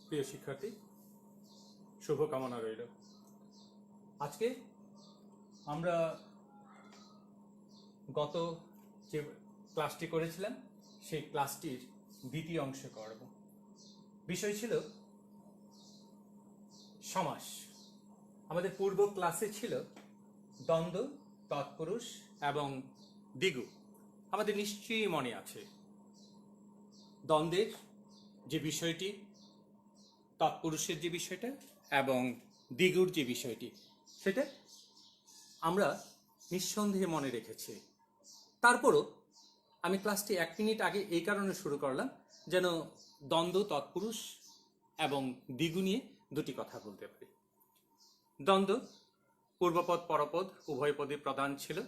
প্রিয় শিক্ষার্থী, শুভকামনা রইল। আজকে আমরা গত যে ক্লাসটি করেছিলাম সেই ক্লাসটির দ্বিতীয় অংশ করব। বিষয় ছিল সমাস। আমাদের পূর্ব ক্লাসে ছিল দ্বন্দ্ব, তৎপুরুষ এবং দ্বিগু। আমাদের নিশ্চয়ই মনে আছে দ্বন্দ্বের যে বিষয়টি, তৎপুরুষের যে বিষয়টা এবং দ্বিগুর যে বিষয়টি, সেটা আমরা নিঃসন্দেহে মনে রেখেছি। তারপরও আমি ক্লাসটি 1 মিনিট আগে এই কারণে শুরু করলাম যেন দ্বন্দ্ব, তৎপুরুষ এবং দ্বিগু নিয়ে দুটি কথা বলতে পারি। দ্বন্দ্ব, পূর্বপদ পরপদ উভয় পদে প্রধান ছিল,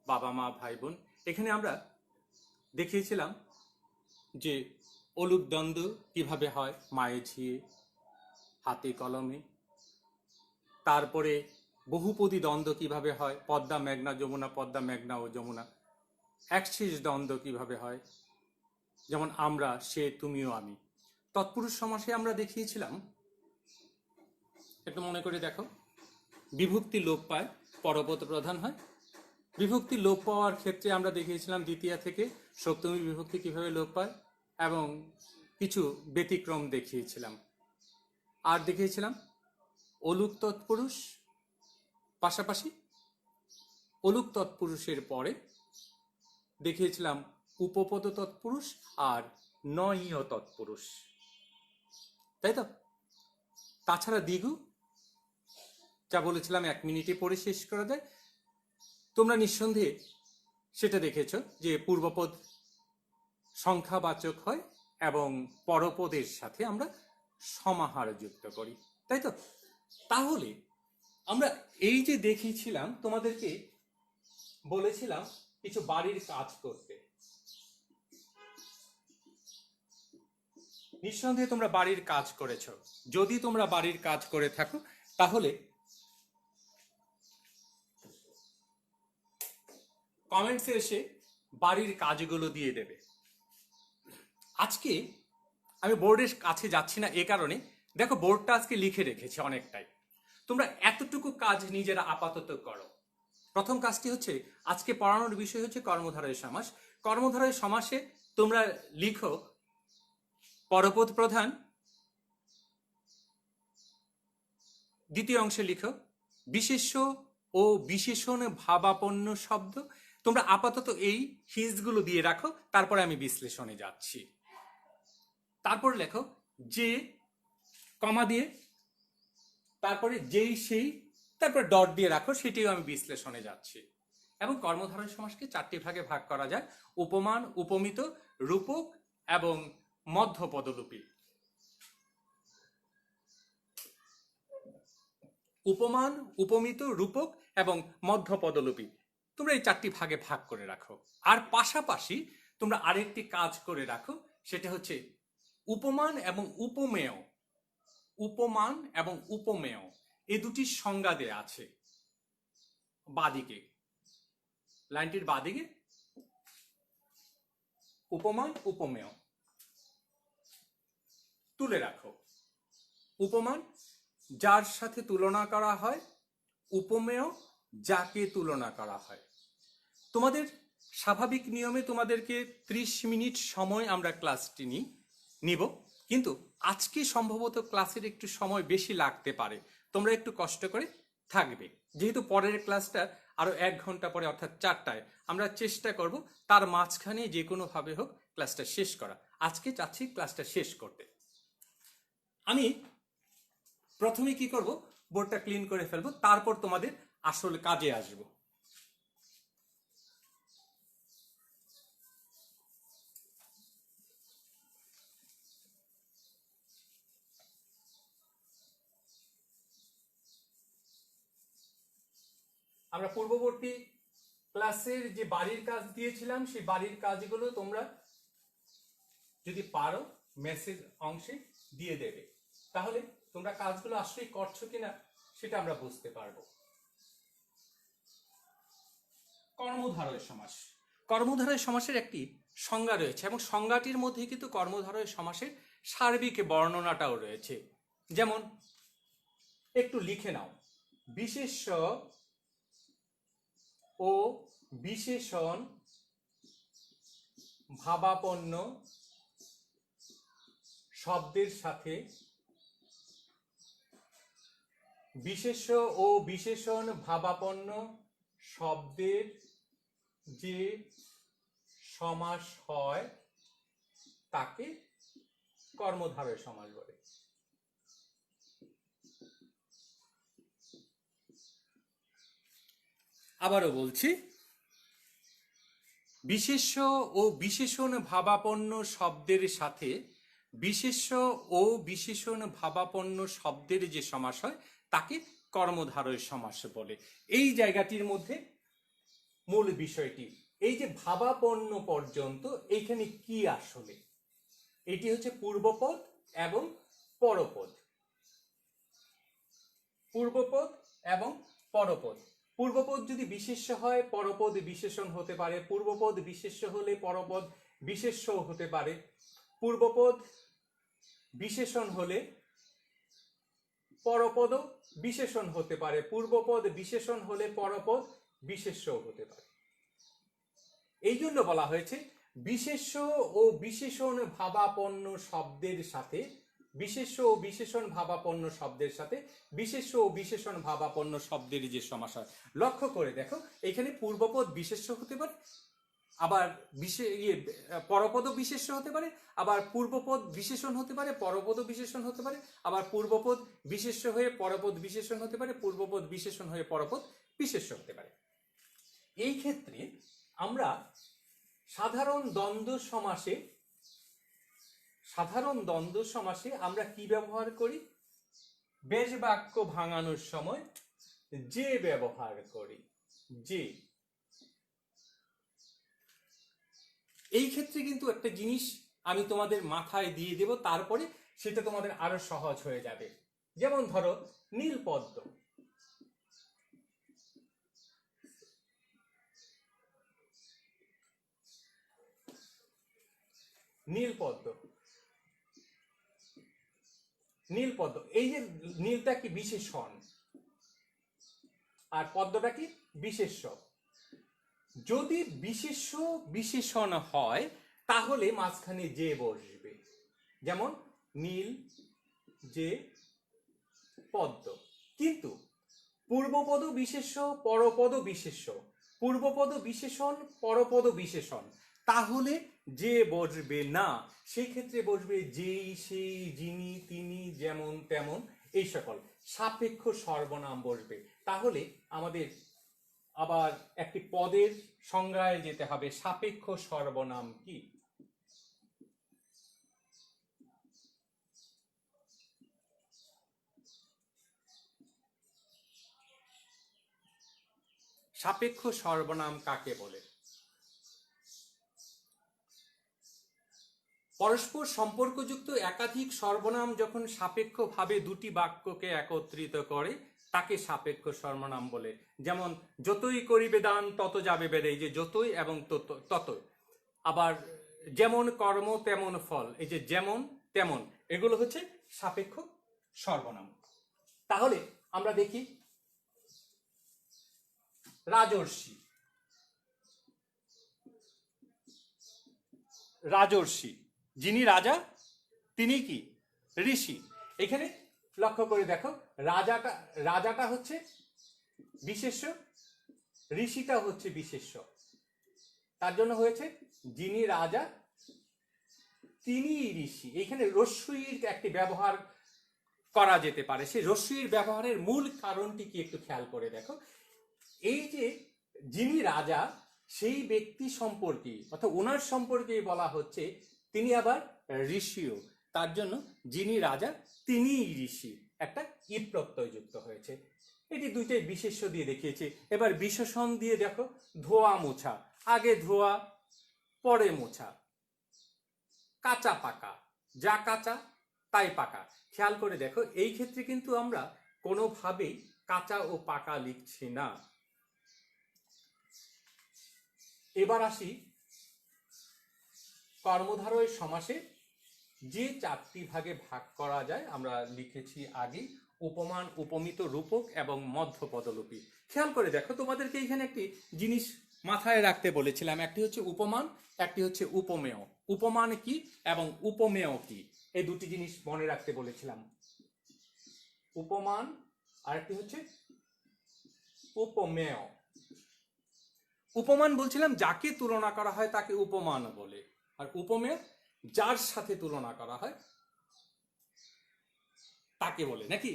বাবা মা ভাই বোন। এখানে আমরা দেখিয়েছিলাম যে অলুক দ্বন্দ্ব কিভাবে হয়, মায়ে ঝিয়ে, হাতে কলমে। তারপরে বহুপদী দ্বন্দ্ব কিভাবে হয়, পদ্মা মেঘনা যমুনা, পদ্মা মেঘনা ও যমুনা। একশেষ দ্বন্দ্ব কিভাবে হয়, যেমন আমরা, সে, তুমিও, আমি। তৎপুরুষ সমাসে আমরা দেখিয়েছিলাম, একটু মনে করে দেখো, বিভক্তি লোপ পায়, পরপদ প্রধান হয়। বিভক্তি লোপ পাওয়ার ক্ষেত্রে আমরা দেখিয়েছিলাম দ্বিতীয়া থেকে সপ্তমী বিভক্তি কিভাবে লোপ পায় এবং কিছু ব্যতিক্রম দেখিয়েছিলাম। আর দেখিয়েছিলাম অলুক তৎপুরুষ, পাশাপাশি অলুক তৎপুরুষের পরে দেখিয়েছিলাম উপপদ তৎপুরুষ আর নয়ীয় তৎপুরুষ, তাই তো? তাছাড়া দ্বিগু যা বলেছিলাম 1 মিনিটে পড়ে শেষ করা যায়। তোমরা নিঃসন্দেহে সেটা দেখেছ যে পূর্বপদ সংখ্যাবাচক হয় এবং পরপদের সাথে আমরা সমাহার যুক্ত করি, তাই তো? তাহলে আমরা এই যে দেখিয়েছিলাম, তোমাদেরকে বলেছিলাম কিছু বাড়ির কাজ করতে। নিঃসন্দেহে তোমরা বাড়ির কাজ করেছ। যদি তোমরা বাড়ির কাজ করে থাকো তাহলে কমেন্টসে এসে বাড়ির কাজগুলো দিয়ে দেবে। আজকে আমি বোর্ডের কাছে যাচ্ছি না এ কারণে, দেখো বোর্ডটা আজকে লিখে রেখেছে অনেকটাই। তোমরা এতটুকু কাজ নিজেরা আপাতত করো। প্রথম কাজটি হচ্ছে, আজকে পড়ানোর বিষয় হচ্ছে কর্মধারয় সমাস। কর্মধারয় সমাসে তোমরা লিখো পরপদ প্রধান, দ্বিতীয় অংশে লিখো বিশেষ্য ও বিশেষণ ভাবাপন্ন শব্দ। তোমরা আপাতত এই হিজগুলো দিয়ে রাখো, তারপরে আমি বিশ্লেষণে যাচ্ছি। তারপরে লেখো যে, কমা দিয়ে, তারপরে যেই সেই, তারপরে ডট দিয়ে রাখো, সেটিও আমি বিশ্লেষণে যাচ্ছি। এবং কর্মধারয় সমাসকে 4টি ভাগে ভাগ করা যায়: উপমান, উপমিত, রূপক এবং মধ্যপদলোপী। উপমান, উপমিত, রূপক এবং মধ্যপদলোপী, তোমরা এই 4টি ভাগে ভাগ করে রাখো। আর পাশাপাশি তোমরা আরেকটি কাজ করে রাখো, সেটা হচ্ছে উপমান এবং উপমেয়। উপমান এবং উপমেয় এই দুটি সংজ্ঞা দেয়া আছে বাদিকে, লাইনটির বাদিকে উপমান, উপমেয় তুলে রাখো। উপমান যার সাথে তুলনা করা হয়, উপমেয় যাকে তুলনা করা হয়। তোমাদের স্বাভাবিক নিয়মে তোমাদেরকে 30 মিনিট সময় আমরা ক্লাসটি নিব, কিন্তু আজকে সম্ভবত ক্লাসের একটু সময় বেশি লাগতে পারে। তোমরা একটু কষ্ট করে থাকবে, যেহেতু পরের ক্লাসটা আরো 1 ঘন্টা পরে, অর্থাৎ 4টায়। আমরা চেষ্টা করব তার মাঝখানে যে কোনো ভাবে হোক ক্লাসটা শেষ করা। আজকে চাচ্ছি ক্লাসটা শেষ করতে। আমি প্রথমে কি করব, বোর্ডটা ক্লিন করে ফেলবো, তারপর তোমাদের আসল কাজে আসবো। আমরা পূর্ববর্তী ক্লাসের যে বাড়ির কাজ দিয়েছিলাম, সেই বাড়ির কাজগুলো তোমরা যদি পারো মেসেজ অংশে দিয়ে দেবে, তাহলে তোমরা কাজগুলো আসলেই করছো কিনা সেটা আমরা বুঝতে পারবো। কর্মধারয় সমাস। কর্মধারয় সমাসের একটি সংজ্ঞা রয়েছে এবং সংজ্ঞাটির মধ্যে কিন্তু কর্মধারয় সমাসের সার্বিক বর্ণনাটাও রয়েছে। যেমন একটু লিখে নাও, বিশেষ্য ও বিশেষণ ভাবাপন্ন শব্দের সাথে বিশেষ্য ও বিশেষণ ভাবাপন্ন শব্দের যে সমাস হয় তাকে কর্মধারয় সমাস বলে। আবারও বলছি, বিশেষ্য ও বিশেষণ ভাবাপন্ন শব্দের সাথে বিশেষ্য ও বিশেষণ ভাবাপন্ন শব্দের যে সমাস হয় তাকে কর্মধারয় সমাস বলে। এই জায়গাটির মধ্যে মূল বিষয়টি এই যে ভাবাপন্ন পর্যন্ত এইখানে কি আসলে, এটি হচ্ছে পূর্বপদ এবং পরপদ। পূর্বপদ এবং পরপদ। পূর্বপদ যদি বিশেষ্য হয় পরপদ বিশেষণ হতে পারে, পূর্বপদ বিশেষ্য হলে পরপদ বিশেষ্য হতে পারে, পূর্বপদ বিশেষণ হলে পরপদ বিশেষণ হতে পারে, পূর্বপদ বিশেষণ হলে পরপদ বিশেষ্য হতে পারে। এই জন্য বলা হয়েছে বিশেষ্য ও বিশেষণ ভাবাপন্ন শব্দের সাথে বিশেষ্য ও বিশেষণ ভাবাপন্ন শব্দের সাথে বিশেষ্য ও বিশেষণ ভাবাপন্ন শব্দের যে সমাস হয়। লক্ষ্য করে দেখো, এখানে পূর্বপদ বিশেষ্য হতে পারে, আবার পরপদ বিশেষ্য হতে পারে, আবার পূর্বপদ বিশেষণ হতে পারে, পরপদ বিশেষণ হতে পারে, আবার পূর্বপদ বিশেষ্য হয়ে পরপদ বিশেষণ হতে পারে, পূর্বপদ বিশেষণ হয়ে পরপদ বিশেষ্য হতে পারে। এই ক্ষেত্রে আমরা সাধারণ দ্বন্দ্ব সমাসে আমরা কি ব্যবহার করি? বেশ বাক্য ভাঙানোর সময় যে ব্যবহার করি, যে। এই ক্ষেত্রে কিন্তু একটা জিনিস আমি তোমাদের মাথায় দিয়ে দেব, তারপরে সেটা তোমাদের আরো সহজ হয়ে যাবে। যেমন ধরো নীলপদ্ম, নীলপদ্ম, নীলপদ্ম, এই যে নীলটা কি বিশেষণ আর পদ্মটা কি বিশেষ্য। যদি বিশেষ্য বিশেষণ হয় তাহলে মাঝখানে যে বসবে, যেমন নীল যে পদ্ম। কিন্তু পূর্বপদ বিশেষ্য পরপদ বিশেষ্য, পূর্বপদ বিশেষণ পরপদ বিশেষণ, তাহলে যে বসবে না, সেই ক্ষেত্রে বসবে যেই সেই যিনি তিনি যেমন তেমন এই সকল সাপেক্ষ সর্বনাম বসবে। তাহলে আমাদের আবার একটি পদের সংজ্ঞায় যেতে হবে। সাপেক্ষ সর্বনাম কি? সাপেক্ষ সর্বনাম কাকে বলে? পরস্পর সম্পর্কযুক্ত একাধিক সর্বনাম যখন সাপেক্ষভাবে দুটি বাক্যকে একত্রিত করে তাকে সাপেক্ষ সর্বনাম বলে। যেমন যতই করিবে দান তত যাবে বেড়ে, এই যে যতই এবং ততই। আবার যেমন কর্ম তেমন ফল, এই যে যেমন তেমন, এগুলো হচ্ছে সাপেক্ষ সর্বনাম। তাহলে আমরা দেখি রাজর্ষি, রাজর্ষি যিনি রাজা তিনি কি ঋষি। এখানে লক্ষ্য করে দেখো, রাজাটা হচ্ছে বিশেষ্য, ঋষিটা হচ্ছে বিশেষ্য। তার জন্য হয়েছে যিনি রাজা তিনি ঋষি। এখানে রস্যইর একটি ব্যবহার করা যেতে পারে। সেই রস্যইর ব্যবহারের মূল কারণটি কি একটু খেয়াল করে দেখো। এই যে যিনি রাজা সেই ব্যক্তি সম্পর্কে অর্থাৎ ওনার সম্পর্কে বলা হচ্ছে, তিনি আবার ঋষিও। তার জন্য যিনি রাজা তিনি ঋষি, একটা ই প্রত্যয় যুক্ত হয়েছে। এটি দুইটাই বিশেষ্য দিয়ে দেখিয়েছে। এবার বিশেষণ দিয়ে দেখো, ধোয়া মোছা, আগে ধোয়া পরে মোছা, কাঁচা পাকা, যা কাঁচা তাই পাকা। খেয়াল করে দেখো, এই ক্ষেত্রে কিন্তু আমরা কোনোভাবেই কাঁচা ও পাকা লিখছি না। এবার আসি কর্মধারয় সমাসে যে 4টি ভাগে ভাগ করা যায় আমরা লিখেছি আগে, উপমান, উপমিত, রূপক এবং মধ্যপদলোপী। খেয়াল করে দেখো, তোমাদেরকে এখানে একটি জিনিস মাথায় রাখতে বলেছিলাম, একটি হচ্ছে উপমান, একটি হচ্ছে উপমেয়। উপমান কি এবং উপমেয় কি, এই দুটি জিনিস মনে রাখতে বলেছিলাম। উপমান আর একটি হচ্ছে উপমেয়। উপমান বলছিলাম যাকে তুলনা করা হয় তাকে উপমান বলে, আর উপমেয় যার সাথে তুলনা করা হয় তাকে বলে, নাকি?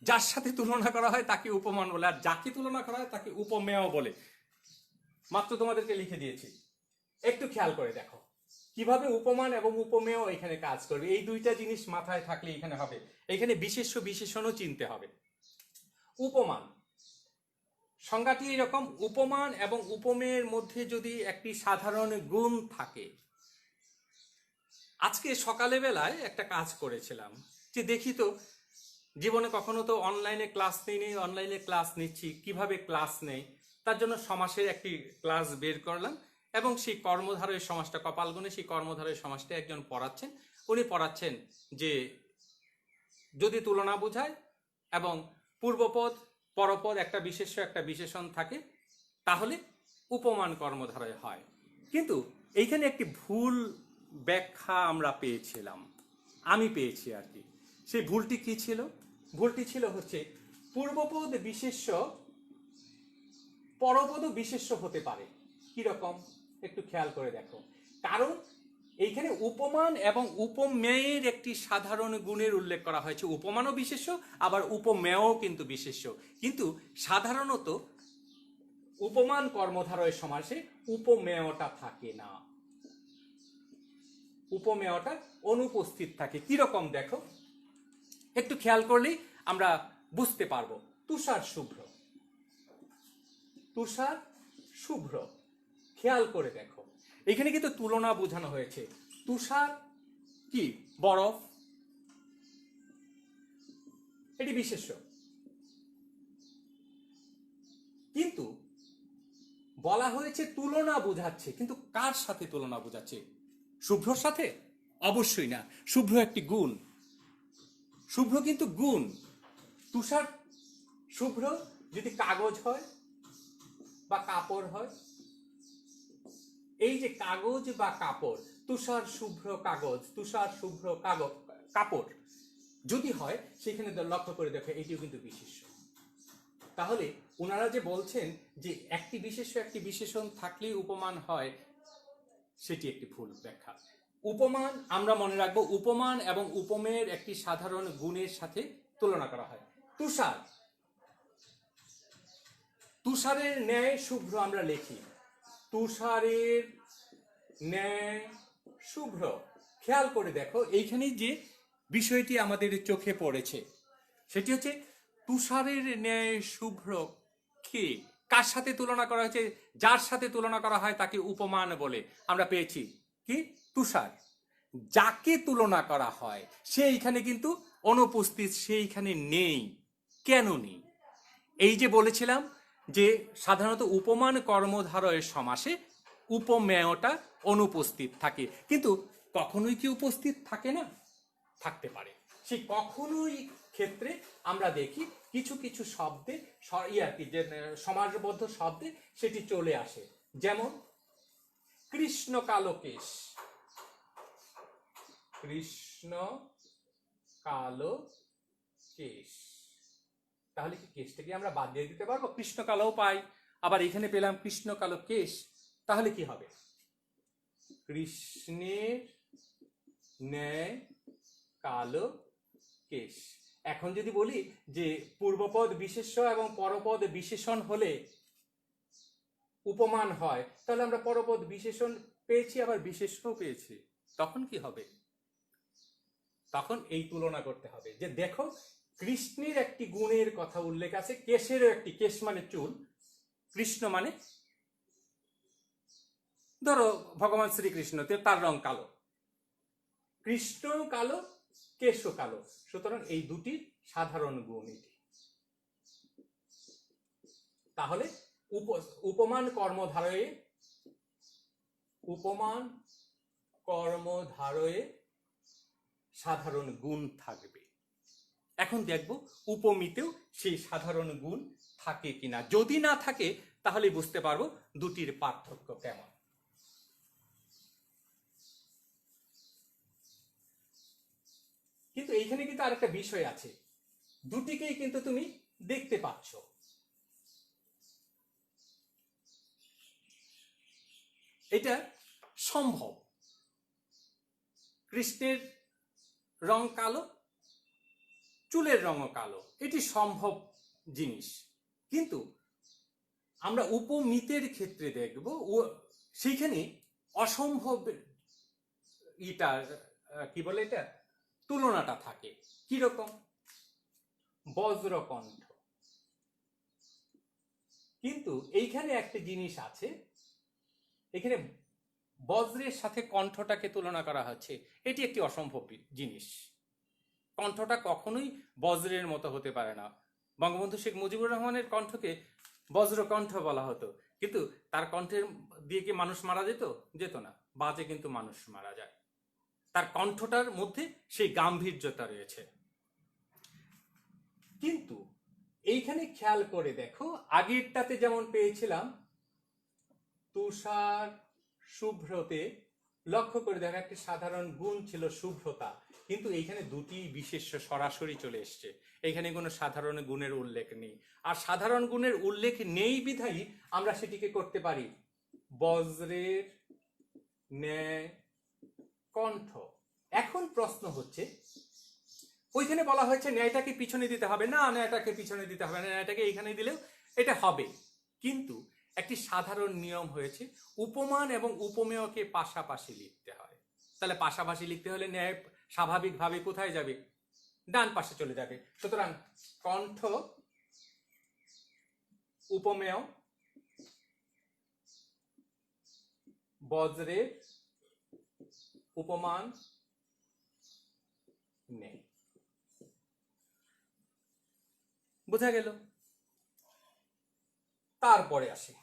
যার সাথে তুলনা করা হয় তাকে উপমান বলে, আর যাকে তুলনা করা হয় তাকে উপমেয় বলে। মাত্র তোমাদেরকে লিখে দিয়েছি, একটু খেয়াল করে দেখো কিভাবে উপমান এবং উপমেয় এখানে কাজ করবে। এই দুইটা জিনিস মাথায় থাকলে এখানে হবে। এখানে বিশেষ্য বিশেষণও চিনতে হবে। উপমান সংজ্ঞাটি এরকম, উপমান এবং উপমেয়ের মধ্যে যদি একটি সাধারণ গুণ থাকে। আজকে সকালে বেলায় একটা কাজ করেছিলাম, যে দেখি তো জীবনে কখনো তো অনলাইনে ক্লাস নেই, অনলাইনে ক্লাস নিচ্ছি, কিভাবে ক্লাস নেই তার জন্য সমাসের একটি ক্লাস বের করলাম, এবং সেই কর্মধারয় সমাসটা, কপালগুণে সেই কর্মধারয় সমাসটা একজন পড়াচ্ছেন। উনি পড়াচ্ছেন যে যদি তুলনা বোঝায় এবং পূর্বপদ পরপদ একটা বিশেষ্য একটা বিশেষণ থাকে তাহলে উপমান কর্মধারয় হয়। কিন্তু এইখানে একটি ভুল ব্যাখ্যা আমরা পেয়েছিলাম, আমি পেয়েছি আর কি। সেই ভুলটি কি ছিল? ভুলটি ছিল হচ্ছে পূর্বপদ বিশেষ্য পরপদ বিশেষ্য হতে পারে। কি রকম একটু খেয়াল করে দেখো। কারণ এইখানে উপমান এবং উপমেয়ের একটি সাধারণ গুণের উল্লেখ করা হয়েছে। উপমানও বিশেষ্য, আবার উপমেয়ও কিন্তু বিশেষ্য। কিন্তু সাধারণত উপমান কর্মধারয় সমাসে উপমেয়টা থাকে না, উপমেয়টা অনুপস্থিত থাকে। কিরকম দেখো, একটু খেয়াল করলেই আমরা বুঝতে পারবো। তুষার শুভ্র, তুষার শুভ্র, খেয়াল করে দেখো এখানে কিন্তু তুলনা বোঝানো হয়েছে। তুষার কি? বরফ, এটি বিশেষ্য। কিন্তু বলা হয়েছে তুলনা বোঝাচ্ছে, কিন্তু কার সাথে তুলনা বোঝাচ্ছে? শুভ্রর সাথে? অবশ্যই না, শুভ্র একটি গুণ, শুভ্র কিন্তু গুণ। তুষার শুভ্র যদি কাগজ হয় বা কাপড় হয়, এই যে কাগজ বা কাপড়, তুষার শুভ্র কাগজ, তুষার শুভ্র কাপড় যদি হয়, সেখানে লক্ষ্য করে দেখো এটিও কিন্তু বিশেষ্য। তাহলে ওনারা যে বলছেন যে একটি বিশেষ্য একটি বিশেষণ থাকলেই উপমান হয়, সেটি একটি ভুল ব্যাখ্যা। উপমান আমরা মনে রাখবো, উপমান এবং উপমেয়ের একটি সাধারণ গুণের সাথে তুলনা করা হয়। তুষার, তুষারের ন্যায় শুভ্র আমরা লিখি, তুষারের ন্যায় শুভ্র। খেয়াল করে দেখো এইখানে যে বিষয়টি আমাদের চোখে পড়েছে সেটি হচ্ছে তুষারের ন্যায় শুভ্র কে, কার সাথে তুলনা করা হয়েছে? যার সাথে তুলনা করা হয় তাকে উপমান বলে। আমরা পেয়েছি কি? তুষার। যাকে তুলনা করা হয় সেইখানে কিন্তু অনুপস্থিত, সেইখানে নেই। কেন নেই? এই যে বলেছিলাম যে সাধারণত উপমান কর্মধারয়ের সমাসে উপমেয়টা অনুপস্থিত থাকে, কিন্তু কখনোই কি উপস্থিত থাকে না? থাকতে পারে। সেই কখনোই ক্ষেত্রে আমরা দেখি কিছু কিছু শব্দে যে সমাসবদ্ধ শব্দে সেটি চলে আসে। যেমন কৃষ্ণ কালো কেশ, কৃষ্ণ কালো কেশ। তাহলে কি কেশটাকে আমরা বাদ দিয়ে দিতে পারবো? কৃষ্ণ কালোও পাই, আবার এখানে পেলাম কৃষ্ণ কালো কেশ। তাহলে কি হবে? কৃষ্ণের ন্যায় কালো কেশ। এখন যদি বলি যে পূর্বপদ বিশেষ্য এবং পরপদ বিশেষণ হলে উপমান হয়, তাহলে আমরা পরপদ বিশেষণ পেয়েছি আবার বিশেষ্যও পেয়েছি, তখন কি হবে? তখন এই তুলনা করতে হবে যে দেখো কৃষ্ণের একটি গুণের কথা উল্লেখ আছে, কেশেরও একটি, কেশ মানে চুল, কৃষ্ণ মানে ধরো ভগবান শ্রীকৃষ্ণ, তার রং কালো, কৃষ্ণ কালো কেশ কালো, সুতরাং এই দুটি সাধারণ গুণ। এটি তাহলে উপমান কর্মধারয়ে, উপমান কর্মধারয়ে সাধারণ গুণ থাকবে। এখন দেখব উপমিতেও সেই সাধারণ গুণ থাকে কিনা। যদি না থাকে তাহলে বুঝতে পারবো দুটির পার্থক্য কেমন। কিন্তু এইখানে কিন্তু আরেকটা বিষয় আছে, দুটিকেই কিন্তু তুমি দেখতে পাচ্ছ। এটা সম্ভব, কৃষ্ণের রং কালো, চুলের রঙও কালো, এটি সম্ভব জিনিস। কিন্তু আমরা উপমিতের ক্ষেত্রে দেখব সেইখানে অসম্ভব এটা কি বলে, এটা তুলনাটা থাকে। কিরকম? বজ্রকণ্ঠ। কিন্তু এইখানে একটা জিনিস আছে, এখানে বজ্রের সাথে কণ্ঠটাকে তুলনা করা হচ্ছে, এটি একটি অসম্ভব জিনিস। কণ্ঠটা কখনোই বজ্রের মতো হতে পারে না। বঙ্গবন্ধু শেখ মুজিবুর রহমানের কণ্ঠকে বজ্রকণ্ঠ বলা হতো, কিন্তু তার কণ্ঠের দিয়ে কি মানুষ মারা যেত? যেত না। বাজে কিন্তু মানুষ মারা যায়। তার কণ্ঠটার মধ্যে সেই গাম্ভীর্যতা রয়েছে। কিন্তু এইখানে খেয়াল করে দেখো, আগেরটাতে যেমন পেয়েছিলাম তুষার শুভ্রতে, লক্ষ্য করে দেখো একটি সাধারণ গুণ ছিল শুভ্রতা, কিন্তু এইখানে দুটি বিশেষ্য সরাসরি চলে এসছে। এখানে কোনো সাধারণ গুণের উল্লেখ নেই। আর সাধারণ গুণের উল্লেখ নেই বিধায়ী আমরা সেটিকে করতে পারি বজ্রের ন্যায় কণ্ঠ। এখন প্রশ্ন হচ্ছে, ওইখানে বলা হয়েছে ন্যায়টাকে পিছনে দিতে হবে না, ন্যায়টাকে পিছনে দিতে হবে না, ন্যায়টাকে এইখানে দিলেও এটা হবে। কিন্তু একটি সাধারণ নিয়ম হয়েছে উপমান এবং উপমেয়কে পাশাপাশি লিখতে হয়। তাহলে পাশাপাশি লিখতে হলে ন্যায় স্বাভাবিকভাবে কোথায় যাবে? ডান পাশে চলে যাবে। সুতরাং কণ্ঠ উপমেয়, বজ্রের উপমান নেই। বোঝা গেল? তারপরে আসে,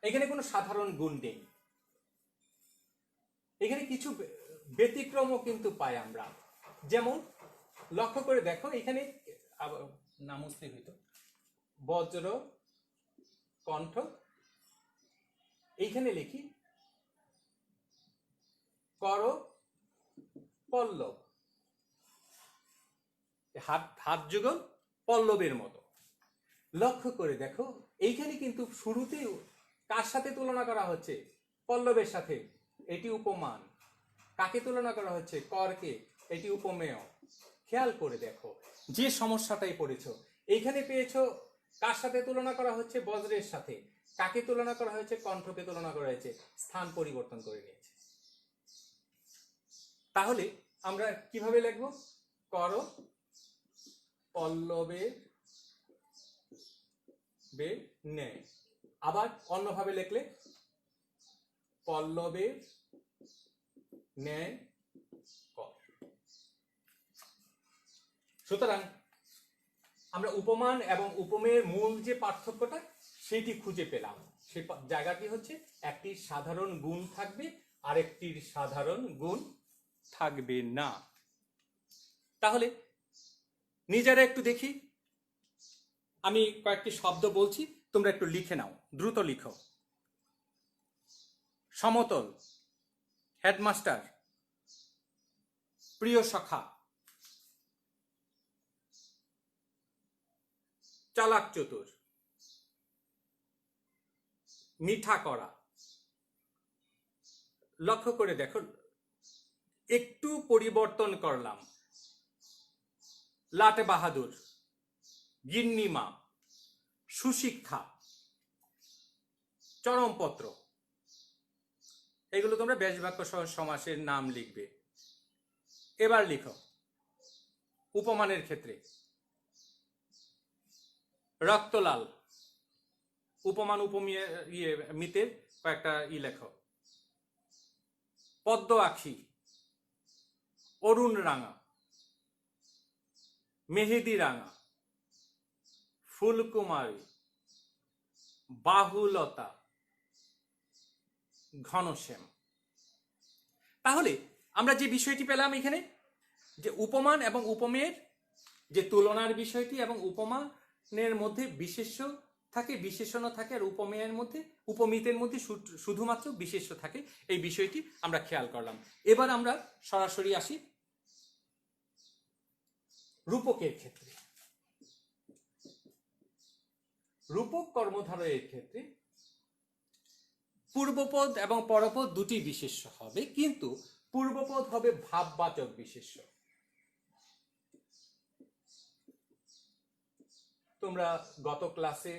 এখানে কোনো সাধারণ গুণ নেই, এখানে কিছু ব্যতিক্রমও কিন্তু পাই আমরা। যেমন লক্ষ্য করে দেখো, এখানে নামস্তি হইতো বজ্র কণ্ঠ, এইখানে লিখি কর পল্লব, হাত যুগল পল্লবের মতো। লক্ষ্য করে দেখো এইখানে কিন্তু শুরুতেই কার সাথে তুলনা করা হচ্ছে? পল্লবের সাথে, এটি উপমান। কাকে তুলনা করা হচ্ছে? করকে, এটি উপমেয়। খেয়াল করে দেখো যে সমস্যাটাই পড়েছো, এইখানে পেয়েছো কার সাথে তুলনা করা হচ্ছে? বজ্রের সাথে। কাকে তুলনা করা হয়েছে? কণ্ঠকে তুলনা করা হয়েছে, স্থান পরিবর্তন করে নিয়েছে। তাহলে আমরা কিভাবে লিখবো? কর পল্লবের ন্যায়। আবার অন্যভাবে লিখলে পল্লবের ন্যায় কর। সুতরাং আমরা উপমান এবং উপমেয়ের মূল যে পার্থক্যটা সেটি খুঁজে পেলাম। সেই জায়গাটি হচ্ছে একটির সাধারণ গুণ থাকবে, আরেকটির সাধারণ গুণ থাকবে না। তাহলে নিজেরা একটু দেখি, আমি কয়েকটি শব্দ বলছি, তোমরা একটু লিখে নাও, দ্রুত লিখো। সমতল, হেডমাস্টার, প্রিয় সখা, চালাক চতুর, মিঠা করা। লক্ষ্য করে দেখো, একটু পরিবর্তন করলাম। লাটে বাহাদুর, গিন্নিমা, সুশিক্ষা, চরমপত্র, এগুলো তোমরা ব্যাসবাক্য সহ সমাসের নাম লিখবে। এবার লিখো উপমানের ক্ষেত্রে রক্তলাল, উপমান মিতের কয়েকটা লেখো। পদ্ম আখি, অরুণ রাঙা, মেহেদি রাঙা, ফুলকুমারী, বাহুলতা, ঘনশ্যাম। তাহলে আমরা যে বিষয়টি পেলাম এখানে, যে উপমান এবং উপমেয়ের যে তুলনার বিষয়টি, এবং উপমানের মধ্যে বিশেষ্য থাকে, বিশেষণ থাকে, আর উপমেয়ের মধ্যে, উপমিতের মধ্যে শুধুমাত্র বিশেষ্য থাকে, এই বিষয়টি আমরা খেয়াল করলাম। এবার আমরা সরাসরি আসি রূপকের ক্ষেত্রে। রূপক কর্মধারয়ের ক্ষেত্রে পূর্বপদ এবং পরপদ দুটি বিশেষ্য হবে, কিন্তু পূর্বপদ হবে ভাববাচক বিশেষ্য। তোমরা গত ক্লাসে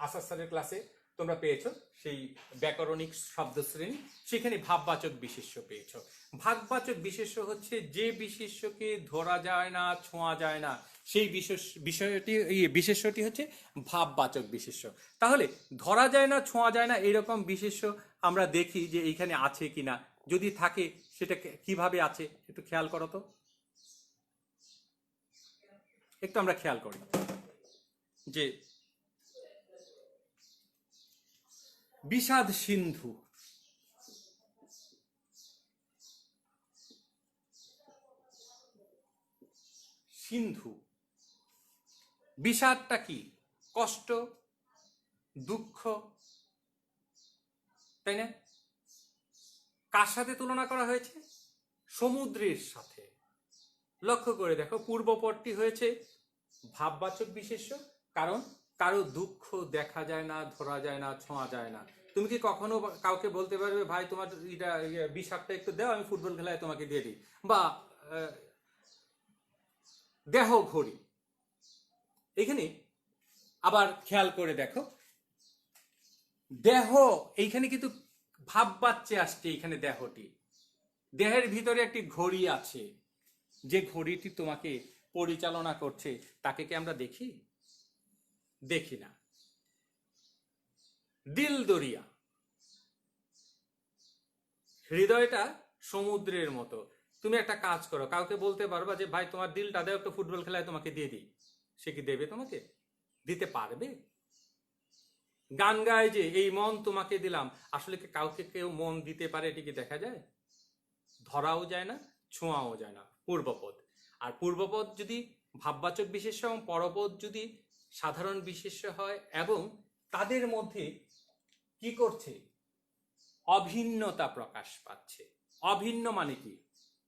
আসাদ স্যারের ক্লাসে তোমরা পেয়েছো সেই ব্যাকরণিক শব্দ শ্রেণী, সেখানে ভাববাচক বিশেষ্য পেয়েছো। ভাববাচক বিশেষ্য হচ্ছে যে বিশেষ্যকে ধরা যায় না, ছোঁয়া যায় না, সেই বিশেষ্যটি হচ্ছে ভাববাচক বিশেষ্য। তাহলে ধরা যায় না, ছোঁয়া যায় না, এরকম বিশেষ্য আমরা দেখি যে এইখানে আছে কিনা, যদি থাকে সেটা কিভাবে আছে একটু খেয়াল করো তো, একটু আমরা খেয়াল করি যে বিষাদ সিন্ধু, সিন্ধু, বিষাদটা কি? কষ্ট, দুঃখ, তাই না? কার সাথে তুলনা করা হয়েছে? সমুদ্রের সাথে। লক্ষ্য করে দেখো, পূর্বপদটি হয়েছে ভাববাচক বিশেষ্য, কারণ কারো দুঃখ দেখা যায় না, ধরা যায় না, ছোঁয়া যায় না। তুমি কি কখনো কাউকে বলতে পারবে ভাই তোমার বিষাদটা একটু দাও, আমি ফুটবল খেলায় তোমাকে দিয়ে দিই? বা দেহ ঘড়ি। এখানে আবার খেয়াল করে দেখো, দেহ এইখানে কিন্তু ভাববাচ্যে আসছে। এইখানে দেহটি, দেহের ভিতরে একটি ঘড়ি আছে, যে ঘড়িটি তোমাকে পরিচালনা করছে, তাকে কি আমরা দেখি? দেখি না। দিল দরিয়া, হৃদয়টা সমুদ্রের মতো। তুমি একটা কাজ করো, কাউকে বলতে পারবা যে ভাই তোমার দিলটা দাও, একটা ফুটবল খেলায় তোমাকে দিয়ে দিই, সে কি দেবে তোমাকে? দিতে পারবে? গান গায় যে এই মন তোমাকে দিলাম, আসলে কি কাউকে কেউ মন দিতে পারে? এটি কি দেখা যায়? ধরাও যায় না, ছোঁয়াও যায় না। পূর্বপদ। আর পূর্বপদ যদি ভাববাচক বিশেষ্য এবং পরপদ যদি সাধারণ বিশেষ্য হয়, এবং তাদের মধ্যে কি করছে? অভিন্নতা প্রকাশ পাচ্ছে। অভিন্ন মানে কি?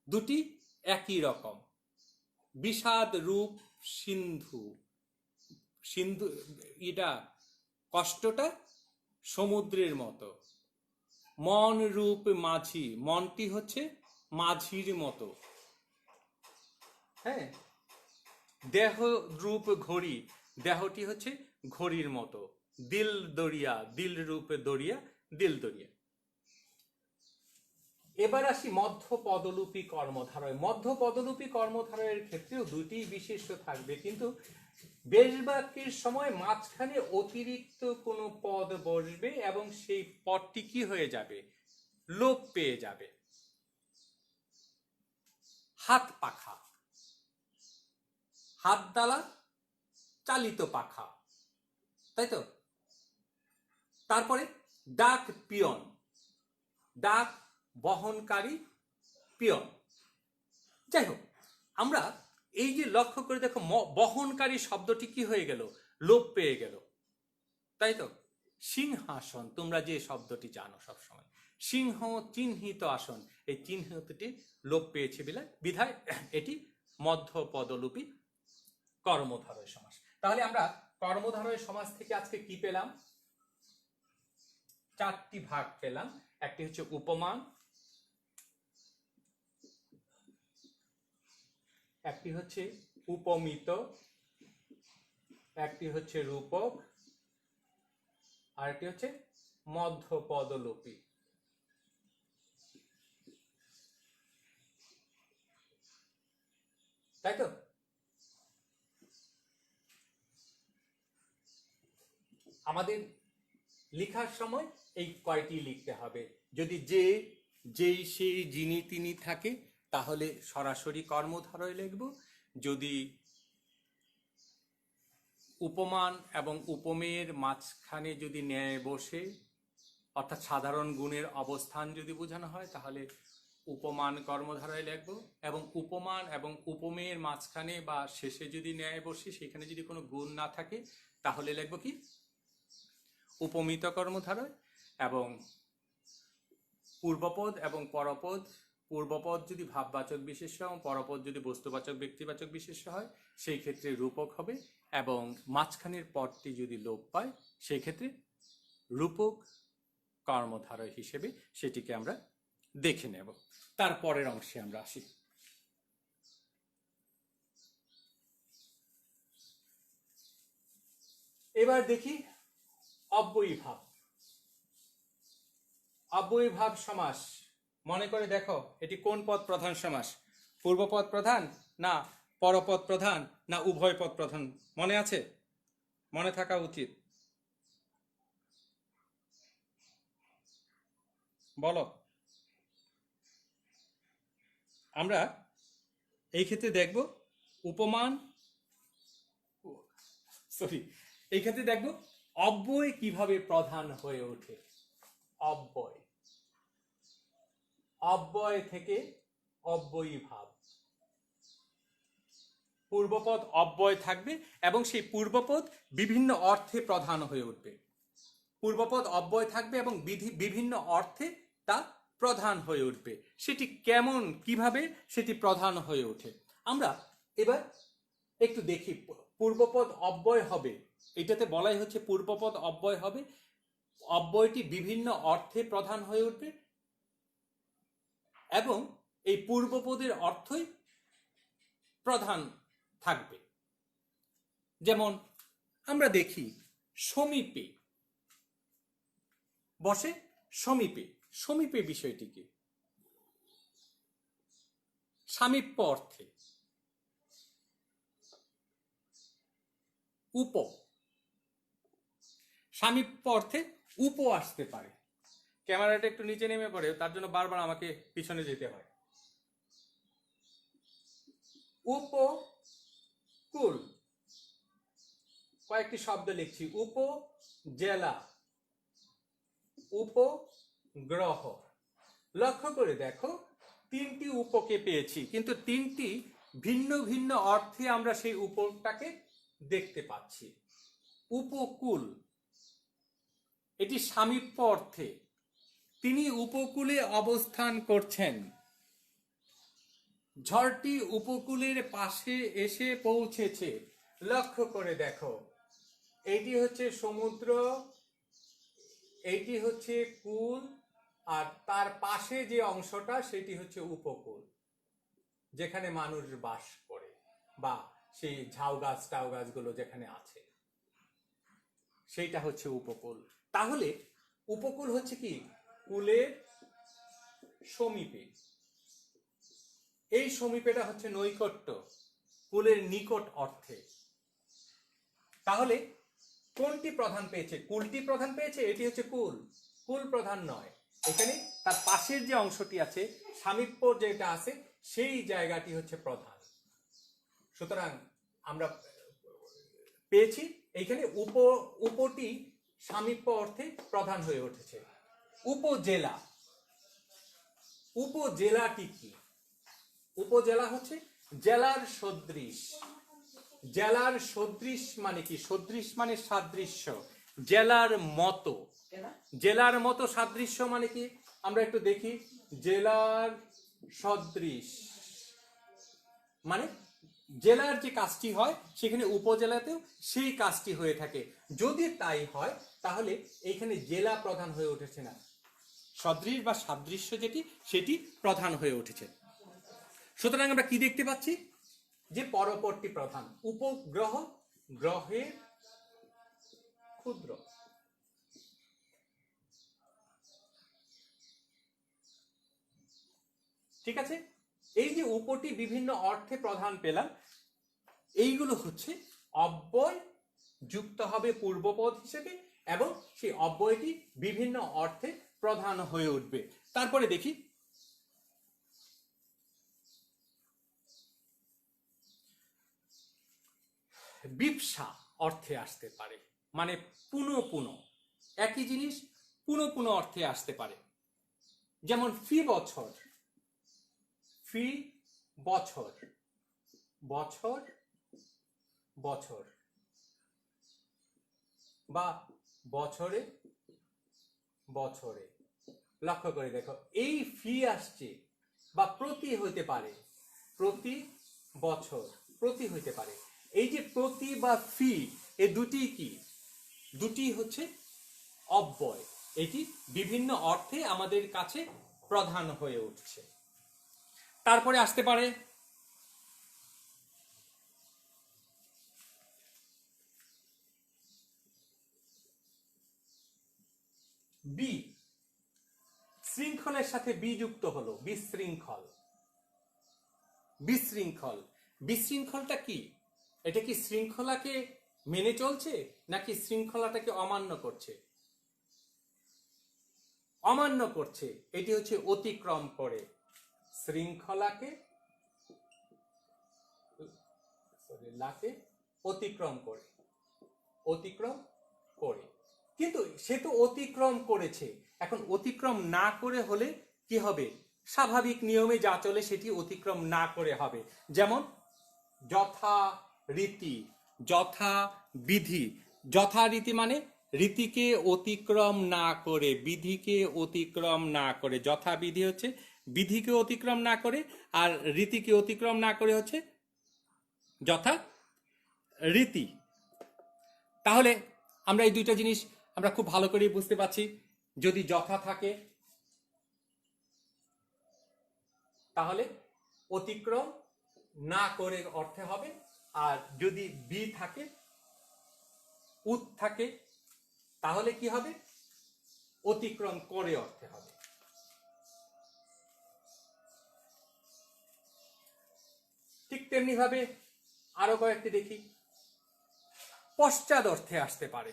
দুটি একই রকম। বিষাদ রূপ সিন্ধু, সিন্ধু এটা কষ্টটা সমুদ্রের মতো। মন রূপ মাঝি, মনটি হচ্ছে মাঝির মতো। হ্যাঁ। দেহ রূপ ঘড়ি, দেহটি হচ্ছে ঘড়ির মতো। দিল দরিয়া, দিল রূপে দরিয়া, দিল দরিয়া। এবার আসি মধ্য পদলুপী কর্মধারয়। মধ্য পদলুপী কর্মধারয়ের ক্ষেত্রেও দুটি বিশেষ্য থাকবে, কিন্তু বেশ বাক্যের সময় মাঝখানে অতিরিক্ত কোনো পদ বসবে এবং সেই পদটি কি হয়ে যাবে? লোপ পেয়ে যাবে। হাত পাখা, হাত দ্বারা চালিত পাখা, তাই তো? তারপরে ডাক পিয়ন, ডাক বহনকারী পিয়ন। যাই হোক, আমরা এই যে লক্ষ্য করে দেখো, বহনকারী শব্দটি কি হয়ে গেল? লোপ পেয়ে গেল, তাই তো? সিংহাসন, তোমরা যে শব্দটি জানো সবসময়, সিংহ চিহ্নিত আসন, এই চিহ্নিতটি লোপ পেয়েছে বিধায় এটি মধ্য পদলুপী কর্মধারয় সমাস। তাহলে আমরা কর্মধারয় সমাস থেকে আজকে কি পেলাম? চারটি ভাগ পেলাম। একটি হচ্ছে উপমান, একটি হচ্ছে উপমিত, একটি হচ্ছে রূপক, আর একটি হচ্ছে মধ্য পদলোপী। তাই তো? আমাদের লেখার সময় এই কয়টি লিখতে হবে। যদি যে, যেই, সেই, যিনি, তিনি থাকে, তাহলে সরাসরি কর্মধারয় লিখব। যদি উপমান এবং উপমেয়ের মাঝখানে যদি ন্যায় বসে, অর্থাৎ সাধারণ গুণের অবস্থান যদি বোঝানো হয়, তাহলে উপমান কর্মধারায় লিখব। এবং উপমান এবং উপমেয়ের মাঝখানে বা শেষে যদি ন্যায় বসে, সেখানে যদি কোনো গুণ না থাকে, তাহলে লিখব কি? উপমিত কর্মধারায়। এবং পূর্বপদ এবং পরপদ, পূর্বপদ যদি ভাববাচক বিশেষ্য এবং পরপদ যদি বস্তুবাচক ব্যক্তিবাচক বিশেষ্য হয়, সেই ক্ষেত্রে রূপক হবে। এবং মাঝখানের পদটি যদি লোপ পায়, সেই ক্ষেত্রে রূপক কর্মধারয় হিসেবে সেটিকে আমরা দেখে নেব। তারপরের অংশে আমরা আসি। এবার দেখি অব্যয়ীভাব। অব্যয়ীভাব সমাস। মনে করে দেখো, এটি কোন পদ প্রধান সমাস? পূর্বপদ প্রধান, না পরপদ প্রধান, না উভয় পদ প্রধান? মনে আছে? মনে থাকা উচিত। বলো। আমরা এই ক্ষেত্রে দেখব উপমান, এই ক্ষেত্রে দেখব অব্যয় কিভাবে প্রধান হয়ে ওঠে। অব্যয়, অব্যয় থেকে অব্যয়ীভাব। পূর্বপদ অব্যয় থাকবে এবং সেই পূর্বপদ বিভিন্ন অর্থে প্রধান হয়ে উঠবে। পূর্বপদ অব্যয় থাকবে এবং বিভিন্ন অর্থে তা প্রধান হয়ে উঠবে। সেটি কেমন, কিভাবে সেটি প্রধান হয়ে ওঠে আমরা এবার একটু দেখি। পূর্বপদ অব্যয় হবে, এটাতে বলাই হচ্ছে পূর্বপদ অব্যয় হবে, অব্যয়টি বিভিন্ন অর্থে প্রধান হয়ে উঠবে এবং এই পূর্বপদের অর্থই প্রধান থাকবে। যেমন আমরা দেখি সমীপে বসে, সমীপে। সমীপে বিষয়টি কি? সামীপ্য অর্থে। উপ, সামীপ্য অর্থে উপ আসতে পারে। ক্যামেরাটা একটু নিচে নেমে পড়ে, তার জন্য বারবার আমাকে পিছনে যেতে হয়। উপকূল, কয়েকটি শব্দ লিখছি। উপজেলা, উপগ্রহ। লক্ষ্য করে দেখো, তিনটি উপকে পেয়েছি, কিন্তু তিনটি ভিন্ন ভিন্ন অর্থে আমরা সেই উপটাকে দেখতে পাচ্ছি। উপকূল, এটি সামীপ্য অর্থে, তিনি উপকূলে অবস্থান করছেন। ঝড়টি উপকূলের পাশে এসে পৌঁছেছে। লক্ষ্য করে দেখো, এইটি হচ্ছে সমুদ্র, এইটি হচ্ছে কুল, আর তার পাশে যে অংশটা সেটি হচ্ছে উপকূল, যেখানে মানুষ বাস করে বা সেই ঝাউ গাছ টাউ গাছগুলো যেখানে আছে, সেইটা হচ্ছে উপকূল। তাহলে উপকূল হচ্ছে কি? কুলের সমীপে। এই সমীপেটা হচ্ছে নৈকট্য, কুলের নিকট অর্থে। তাহলে কোনটি প্রধান পেয়েছে? কুলটি প্রধান পেয়েছে, এটি হচ্ছে কুল। কুল প্রধান নয়, এখানে তার পাশের যে অংশটি আছে, সামীপ্য যেটা আছে, সেই জায়গাটি হচ্ছে প্রধান। সুতরাং আমরা পেয়েছি এইখানে উপটি সামীপ্য অর্থে প্রধান হয়ে উঠেছে। উপজেলা, উপজেলাটি কি? উপজেলা হচ্ছে জেলার সদৃশ। জেলার সদৃশ মানে কি? সদৃশ মানে সাদৃশ্য, জেলার মতো। জেলার মতো সাদৃশ্য মানে কি? আমরা একটু দেখি। জেলার সদৃশ মানে জেলার যে কাজটি হয় সেখানে উপজেলাতেও সেই কাজটি হয়ে থাকে। যদি তাই হয় তাহলে এইখানে জেলা প্রধান হয়ে উঠেছে না, সদৃশ বা সাদৃশ্য যেটি সেটি প্রধান হয়ে উঠেছে। সুতরাং আমরা কি দেখতে পাচ্ছি? যে পরপরটি প্রধান। উপগ্রহ, গ্রহের ক্ষুদ্র। ঠিক আছে, এই যে উপটি বিভিন্ন অর্থে প্রধান পেলাম, এইগুলো হচ্ছে অব্যয় যুক্ত হবে পূর্বপদ হিসেবে এবং সেই অব্যয়টি বিভিন্ন অর্থে প্রধান হয়ে উঠবে। তারপরে দেখি বিপসা। অর্থে আসতে পারে, মানে পুনঃ পুনঃ একই জিনিস পুনঃ পুনঃ অর্থে আসতে পারে। যেমন ফি বছর, ফি বছর, বছর বছর, বা বছরে বছরে। লক্ষ্য করে দেখো, এই ফি আসছে বা প্রতি হইতে পারে, প্রতি বছর, প্রতি হইতে পারে। এই যে প্রতি বা ফি, এই দুটি কি? দুটি হচ্ছে অব্যয়। এটি বিভিন্ন অর্থে আমাদের কাছে প্রধান হয়ে উঠছে। তারপরে আসতে পারে বি, শৃঙ্খলের সাথে বি যুক্ত হলো, বিশৃঙ্খল। বিশৃঙ্খল, বিশৃঙ্খলটা কি? এটা কি শৃঙ্খলাকে মেনে চলছে নাকি শৃঙ্খলাটাকে অমান্য করছে? অমান্য করছে। এটি হচ্ছে অতিক্রম করে, শৃঙ্খলাকে লাকে অতিক্রম করে, অতিক্রম করে। কিন্তু সে তো অতিক্রম করেছে, এখন অতিক্রম না করে হলে কি হবে? স্বাভাবিক নিয়মে যা চলে সেটি অতিক্রম না করে হবে। যেমন যথারীতি, যথাবিধি। যথারীতি মানে রীতিকে অতিক্রম না করে, বিধিকে অতিক্রম না করে। যথাবিধি হচ্ছে বিধিকে অতিক্রম না করে, আর রীতিকে অতিক্রম না করে হচ্ছে যথা রীতি। তাহলে আমরা এই দুইটা জিনিস আমরা খুব ভালো করে বুঝতে পারছি। যদি যথা থাকে তাহলে অতিক্রম না করে অর্থে হবে, আর যদি বি থাকে, উত থাকে, তাহলে কি হবে? অতিক্রম করে অর্থে হবে। ঠিক তেমনি ভাবে আরো কয়েকটি দেখি। পশ্চাৎ অর্থে আসতে পারে।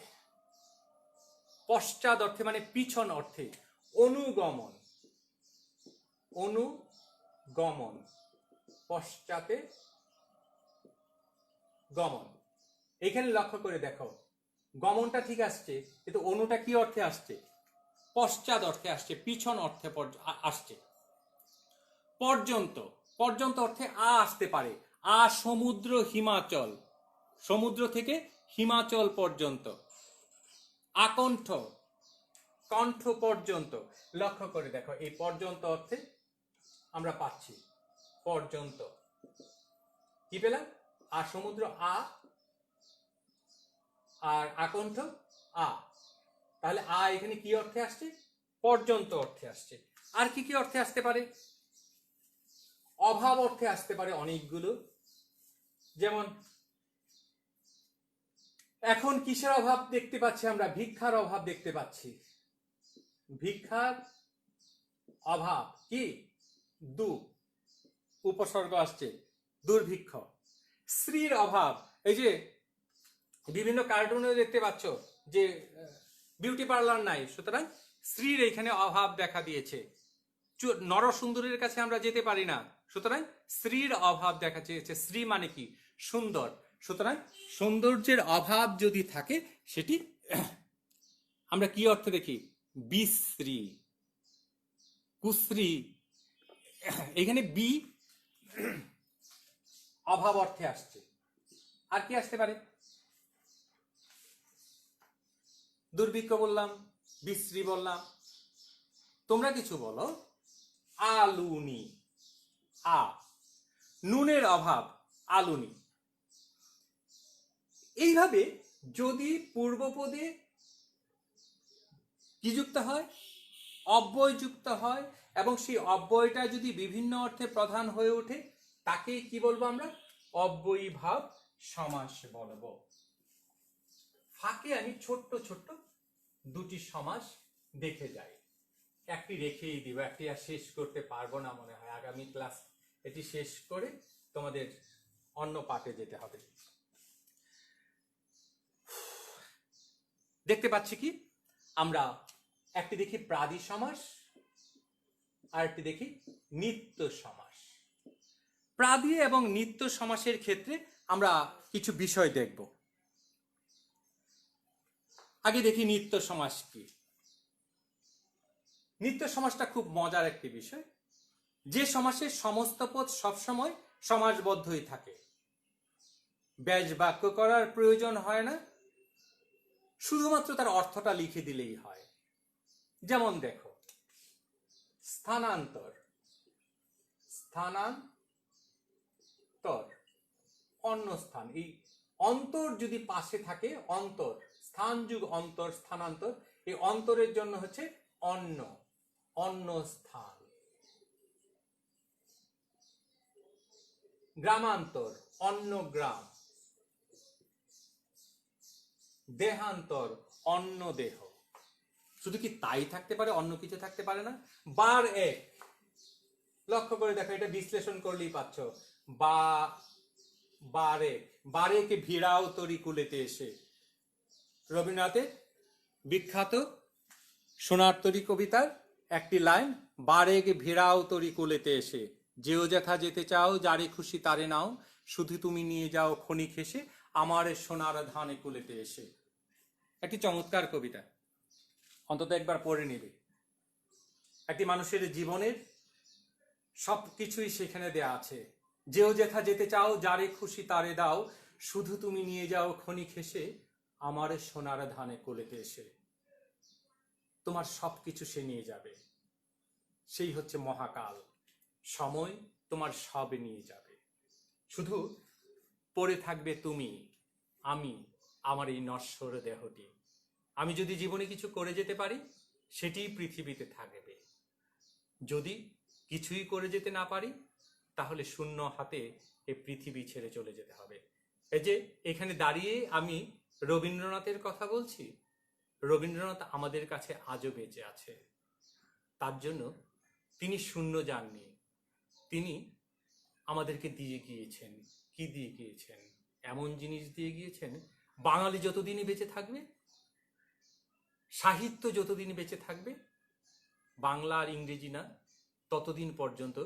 পশ্চাৎ অর্থে মানে পিছন অর্থে, অনুগমন, অনুগমন, পশ্চাতে গমন। এখানে লক্ষ্য করে দেখো, গমনটা ঠিক আসছে, কিন্তু অনুটা কি অর্থে আসছে? পশ্চাৎ অর্থে আসছে, পিছন অর্থে আসছে। পর্যন্ত, পর্যন্ত অর্থে আ আসতে পারে। আ সমুদ্র হিমাচল, সমুদ্র থেকে হিমাচল পর্যন্ত। আকণ্ঠ, কণ্ঠ পর্যন্ত। লক্ষ্য করে দেখো, এই পর্যন্ত অর্থে আমরা পাচ্ছি পর্যন্ত। কি পেলাম? আ সমুদ্র আ, আর আকণ্ঠ আ। তাহলে আ এখানে কি অর্থে আসছে? পর্যন্ত অর্থে আসছে। আর কি কি অর্থে আসতে পারে? অভাব অর্থে আসতে পারে অনেকগুলো। যেমন এখন কিসের অভাব দেখতে পাচ্ছি আমরা? ভিক্ষার অভাব দেখতে পাচ্ছি। ভিক্ষার অভাব কি? দু, উপসর্গ আসছে, দুর্ভিক্ষ। স্ত্রীর অভাব, এই যে বিভিন্ন কার্টুনে দেখতে পাচ্ছ যে বিউটি পার্লার নাই, সুতরাং স্ত্রীর এখানে অভাব দেখা দিয়েছে। নরসুন্দরীর কাছে আমরা যেতে পারি না, সুতরাং স্ত্রীর অভাব দেখা দিয়েছে। স্ত্রী মানে কি? সুন্দর। সুতরাং সৌন্দর্যের অভাব যদি থাকে সেটি আমরা কি অর্থে দেখি? বিশ্রী, কুশ্রী। এখানে বি অভাব অর্থে আসছে। আর কি আসতে পারে? দুর্ভিক্ষ বললাম, বিশ্রী বললাম। তোমরা কিছু বলো। আলুনি, আ, নুনের অভাব, আলুনি। এইভাবে যদি পূর্বপদে কি যুক্ত হয়? অব্যয় যুক্ত হয়, এবং সেই অব্যয়টা যদি বিভিন্ন অর্থে প্রধান হয়ে ওঠে, তাকে কি বলবো আমরা? অব্যয়ীভাব সমাস বলবো। ফাঁকে আমি ছোট্ট ছোট্ট দুটি সমাস দেখে যাই। একটি রেখেই দিব, একটি আর শেষ করতে পারবো না মনে হয়। আগামী ক্লাস এটি শেষ করে তোমাদের অন্য পাঠে যেতে হবে। দেখতে পাচ্ছি কি আমরা? একটি দেখি প্রাদি সমাস, আর একটি দেখি নিত্য সমাস। প্রাদি এবং নিত্য সমাসের ক্ষেত্রে আমরা কিছু বিষয় দেখব। আগে দেখি নিত্য সমাস কি। নিত্য সমাসটা খুব মজার একটি বিষয়। যে সমাসের সমস্ত পদ সবসময় সমাসবদ্ধই থাকে, ব্যাস বাক্য করার প্রয়োজন হয় না, শুধুমাত্র তার অর্থটা লিখে দিলেই হয়। যেমন দেখো, স্থানান্তর, স্থানান্তর, অন্য স্থান। এই অন্তর যদি পাশে থাকে, অন্তর, স্থান যুগ অন্তর, স্থানান্তর, এই অন্তরের জন্য হচ্ছে অন্য, অন্য স্থান। গ্রামান্তর, অন্য গ্রাম। দেহান্তর, অন্য দেহ। শুধু কি তাই থাকতে পারে, অন্য কিছু থাকতে পারে না? বার এক, লক্ষ্য করে দেখো, এটা বিশ্লেষণ করলেই পাচ্ছ। বা বারেক, বারেকে ভিড়াও তরি কুলেতে এসে, রবীন্দ্রনাথের বিখ্যাত সোনার তরী কবিতার একটি লাইন, বারেক ভিড়াও তরি কুলেতে এসে, যেও যেথা যেতে চাও, যারে খুশি তারে নাও, শুধু তুমি নিয়ে যাও খনি খেসে, আমার সোনার ধানে কুলেতে এসে। একটি চমৎকার কবিতা, অন্তত একবার পড়ে নেবে। একটি মানুষের জীবনের সবকিছুই সেখানে দেয়া আছে। যেও যেথা যেতে চাও, যারে খুশি তারে দাও, শুধু তুমি নিয়ে যাও খনি খেসে, আমার সোনার ধানে কুলেতে এসে। তোমার সবকিছু সে নিয়ে যাবে, সেই হচ্ছে মহাকাল। সময় তোমার সব নিয়ে যাবে, শুধু পড়ে থাকবে তুমি, আমি, আমার এই নশ্বর দেহটি। আমি যদি জীবনে কিছু করে যেতে পারি, সেটিই পৃথিবীতে থাকবে। যদি কিছুই করে যেতে না পারি, তাহলে শূন্য হাতে এই পৃথিবী ছেড়ে চলে যেতে হবে। এই যে এখানে দাঁড়িয়ে আমি রবীন্দ্রনাথের কথা বলছি, রবীন্দ্রনাথ আমাদের কাছে আজও বেঁচে আছে। তার জন্য তিনি শূন্য যাননি, তিনি আমাদেরকে দিয়ে গিয়েছেন। কি দিয়ে গিয়েছেন? এমন জিনিস দিয়ে গিয়েছেন, বাঙালি যতদিনই বেঁচে থাকবে, সাহিত্য যতদিন বেঁচে থাকবে, বাংলা আর ইংরেজি না, ততদিন পর্যন্ত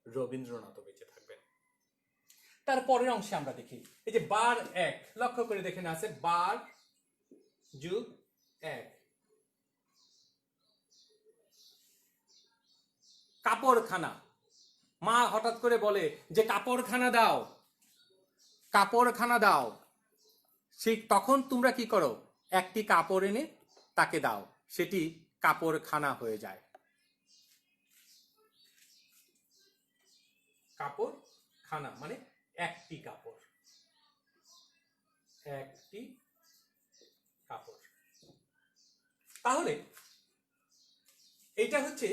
রবীন্দ্রনাথও বেঁচে থাকবেন। তারপরের অংশে আমরা দেখি, এই যে বার এক, লক্ষ্য করে দেখেন আছে বার যুগ এক। কাপড়খানা, মা হঠাৎ করে বলে যে কাপড়খানা দাও, কাপড়খানা দাও। সেই তখন তোমরা কি করো? একটি কাপড় এনে তাকে দাও, সেটি কাপড়খানা হয়ে যায়। কাপড়খানা মানে একটি কাপড়, একটি কাপড়। তাহলে এটা হচ্ছে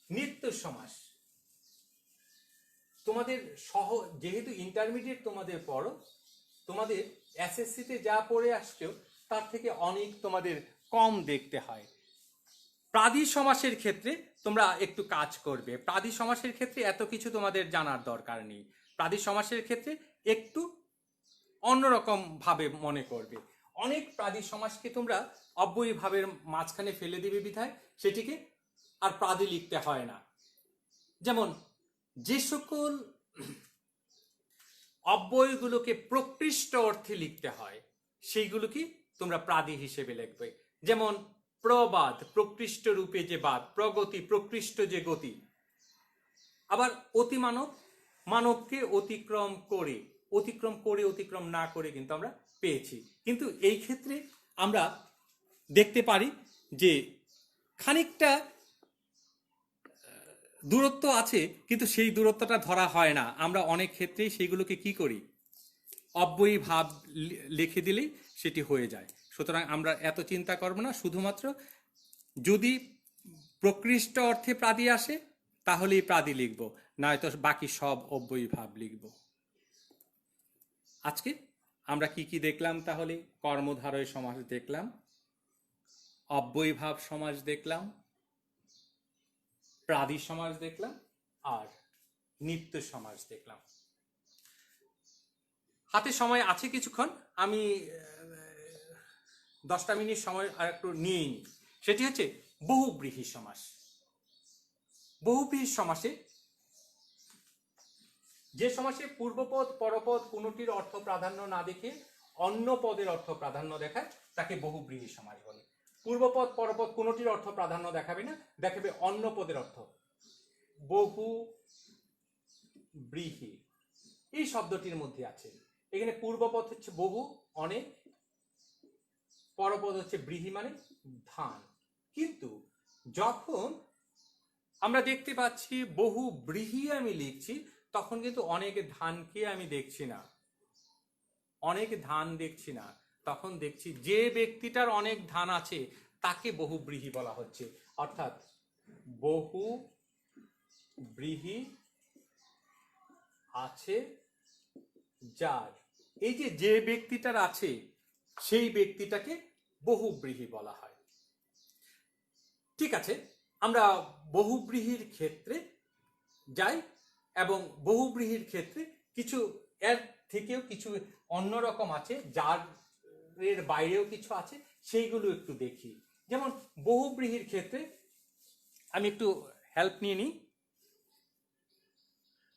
নিত্য সমাস। তোমাদের যেহেতু ইন্টারমিডিয়েট তোমাদের পড়ো, তোমাদের এসএসসিতে যা পড়ে আসছো তার থেকে অনেক তোমাদের কম দেখতে হয়। প্রাদি সমাসের ক্ষেত্রে তোমরা একটু কাজ করবে। প্রাদি সমাসের ক্ষেত্রে এত কিছু তোমাদের জানার দরকার নেই। প্রাদি সমাসের ক্ষেত্রে একটু অন্যরকম ভাবে মনে করবে। অনেক প্রাদি সমাসকে তোমরা অব্যয়ী ভাবের মাঝখানে ফেলে দিবে বিধায় সেটিকে আর প্রাদি লিখতে হয় না। যেমন যে সকল অব্যয়গুলোকে প্রকৃষ্ট অর্থে লিখতে হয়, সেইগুলো কি তোমরা প্রাদি হিসেবে লিখবে। যেমন প্রবাদ, প্রকৃষ্ট রূপে যে বাদ, প্রগতি, প্রকৃষ্ট যে গতি। আবার অতিমানব, মানবকে অতিক্রম করে, অতিক্রম করে, অতিক্রম না করে কিন্তু আমরা পেয়েছি। কিন্তু এই ক্ষেত্রে আমরা দেখতে পারি যে খানিকটা দূরত্ব আছে, কিন্তু সেই দূরত্বটা ধরা হয় না। আমরা অনেক ক্ষেত্রেই সেইগুলোকে কি করি? অব্যয়ী ভাব লিখে দিলেই সেটি হয়ে যায়। সুতরাং আমরা এত চিন্তা করব না, শুধুমাত্র যদি প্রকৃষ্ট অর্থে প্রাদি আসে তাহলেই প্রাদি লিখব, নয়তো বাকি সব অব্যয়ী ভাব লিখব। আজকে আমরা কি কি দেখলাম তাহলে? কর্মধারয় সমাস দেখলাম, অব্যয়ী ভাব সমাস দেখলাম, প্রাদি সমাস দেখলাম, আর নিত্য সমাস দেখলাম। হাতে সময় আছে কিছুক্ষণ, আমি 10টা মিনিট সময় আর একটু নিয়ে নিই। সেটি হচ্ছে বহুব্রীহি সমাস। বহুব্রীহি সমাসে, যে সমাসে পূর্বপদ পরপদ কোনটির অর্থ প্রাধান্য না দেখে অন্য পদের অর্থ প্রাধান্য দেখায় তাকে বহুব্রীহি সমাস বলে। পূর্বপদ পরপদ কোনোটির অর্থ প্রাধান্য দেখাবে না, দেখাবে অন্য পদের অর্থ। বহুব্রীহি এই শব্দটির মধ্যে আছে, এখানে পূর্বপদ হচ্ছে বহু অনেক, পরপদ হচ্ছে ব্রীহি মানে ধান। কিন্তু যখন আমরা দেখতে পাচ্ছি বহু ব্রীহি আমি লিখছি, তখন কিন্তু অনেক ধানকে আমি দেখছি না, অনেক ধান দেখছি না, তখন দেখছি যে ব্যক্তিটার অনেক ধান আছে তাকে বহুব্রীহি বলা হচ্ছে। অর্থাৎ বহুব্রীহি আছে যার, এই যে যে ব্যক্তিটার আছে সেই ব্যক্তিটাকে বহুব্রীহি বলা হয়। ঠিক আছে, আমরা বহুব্রীহির ক্ষেত্রে যাই এবং বহুব্রীহির ক্ষেত্রে কিছু এর থেকেও কিছু অন্যরকম আছে, যার এর বাইরেও কিছু আছে, সেইগুলো একটু দেখি। যেমন বহুব্রীহির ক্ষেত্রে আমি একটু হেল্প নিয়ে নিই।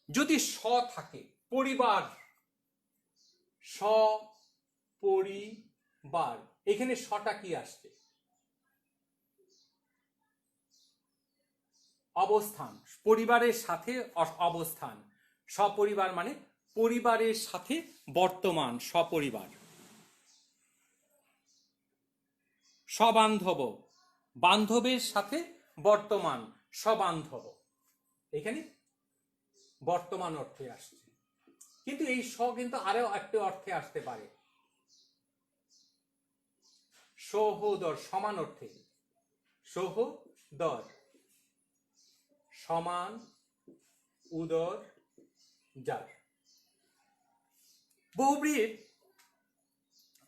যদি স থাকে, পরিবার, সপরিবার, এখানে সটা কি আসছে? অবস্থান, পরিবারের সাথে অবস্থান। সপরিবার মানে পরিবারের সাথে বর্তমান, সপরিবার। সবান্ধব, বান্ধবের সাথে বর্তমান, সবান্ধব, এখানে বর্তমান অর্থে আসছে। কিন্তু এই স কিন্তু আরো একটা অর্থে আসতে পারে, সহোদর, সমান অর্থে। সহোদর, সমান, উদর, যার। বহুব্রীহির